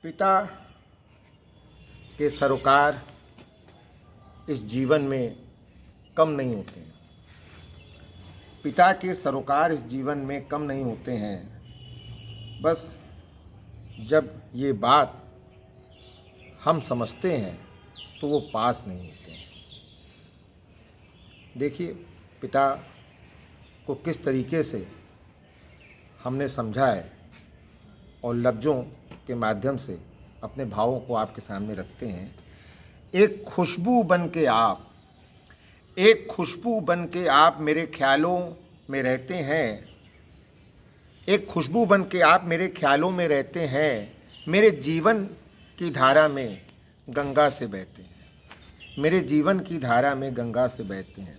पिता के सरोकार इस जीवन में कम नहीं होते हैं। पिता के सरोकार इस जीवन में कम नहीं होते हैं। बस जब ये बात हम समझते हैं तो वो पास नहीं होते हैं। देखिए, पिता को किस तरीके से हमने समझा है और लफ्ज़ों के माध्यम से अपने भावों को आपके सामने रखते हैं। एक खुशबू बन के आप, एक खुशबू बन के आप मेरे ख्यालों में रहते हैं। एक खुशबू बन के आप मेरे ख्यालों में रहते हैं। मेरे जीवन की धारा में गंगा से बहते हैं। मेरे जीवन की धारा में गंगा से बहते हैं।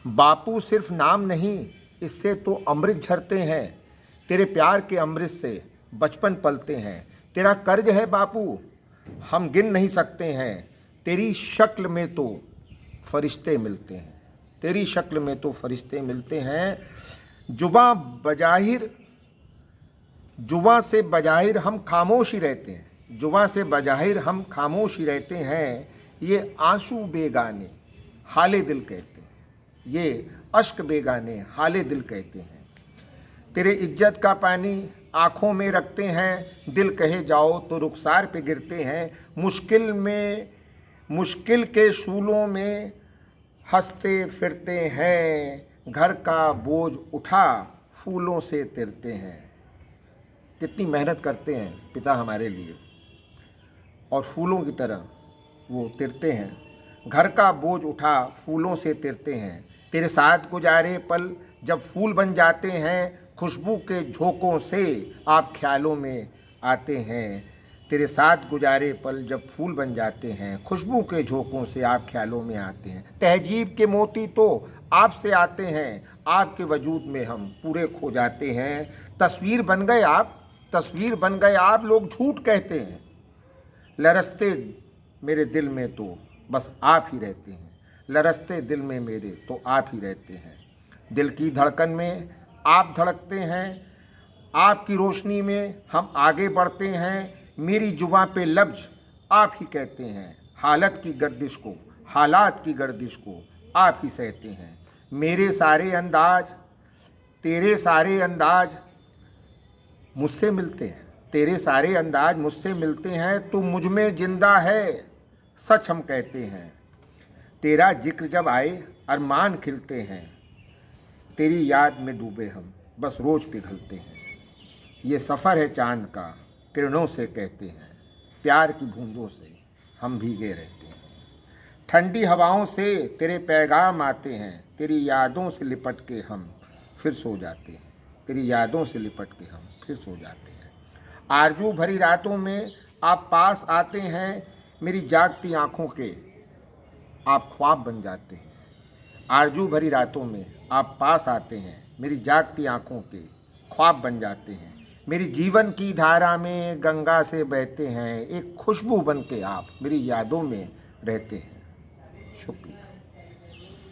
बापू सिर्फ नाम नहीं, इससे तो अमृत झरते हैं। तेरे प्यार के अमृत से बचपन पलते हैं। तेरा कर्ज है बापू, हम गिन नहीं सकते हैं। तेरी शक्ल में तो फरिश्ते मिलते हैं। तेरी शक्ल में तो फरिश्ते मिलते हैं। जुबां से बजाहिर हम खामोश ही रहते हैं। जुबां से बजाहिर हम खामोश ही रहते हैं। ये आंसू बेगाने हाले दिल कहते हैं। ये अश्क बेगाने हाले दिल कहते हैं। तेरे इज्जत का पानी आँखों में रखते हैं। दिल कहे जाओ तो रुखसार पे गिरते हैं। मुश्किल के सूलों में हंसते फिरते हैं। घर का बोझ उठा फूलों से तिरते हैं। कितनी मेहनत करते हैं पिता हमारे लिए और फूलों की तरह वो तिरते हैं। घर का बोझ उठा फूलों से तिरते हैं। तेरे साथ गुजारे पल जब फूल बन जाते हैं। खुशबू के झोंकों से आप ख्यालों में आते हैं। तेरे साथ गुजारे पल जब फूल बन जाते हैं। खुशबू के झोंकों से आप ख्यालों में आते हैं। तहजीब के मोती तो आपसे आते हैं। आपके वजूद में हम पूरे खो जाते हैं। तस्वीर बन गए आप, लोग झूठ कहते हैं। लरसते मेरे दिल में तो बस आप ही रहते हैं। लरसते दिल में मेरे तो आप ही रहते हैं। दिल की धड़कन में आप धड़कते हैं। आपकी रोशनी में हम आगे बढ़ते हैं। मेरी जुबां पे लफ्ज़ आप ही कहते हैं। हालात की गर्दिश को आप ही सहते हैं। मेरे सारे अंदाज, तेरे सारे अंदाज मुझसे मिलते हैं। तेरे सारे अंदाज मुझसे मिलते हैं। तू मुझ में जिंदा है, सच हम कहते हैं। तेरा जिक्र जब आए अरमान खिलते हैं। तेरी याद में डूबे हम बस रोज़ पिघलते हैं। ये सफ़र है चांद का, किरणों से कहते हैं। प्यार की बूंदों से हम भीगे रहते हैं। ठंडी हवाओं से तेरे पैगाम आते हैं। तेरी यादों से लिपट के हम फिर सो जाते हैं। तेरी यादों से लिपट के हम फिर सो जाते हैं। आरजू भरी रातों में आप पास आते हैं। मेरी जागती आँखों के आप ख्वाब बन जाते हैं। आरजू भरी रातों में आप पास आते हैं। मेरी जागती आँखों के ख्वाब बन जाते हैं। मेरी जीवन की धारा में गंगा से बहते हैं। एक खुशबू बन के आप मेरी यादों में रहते हैं।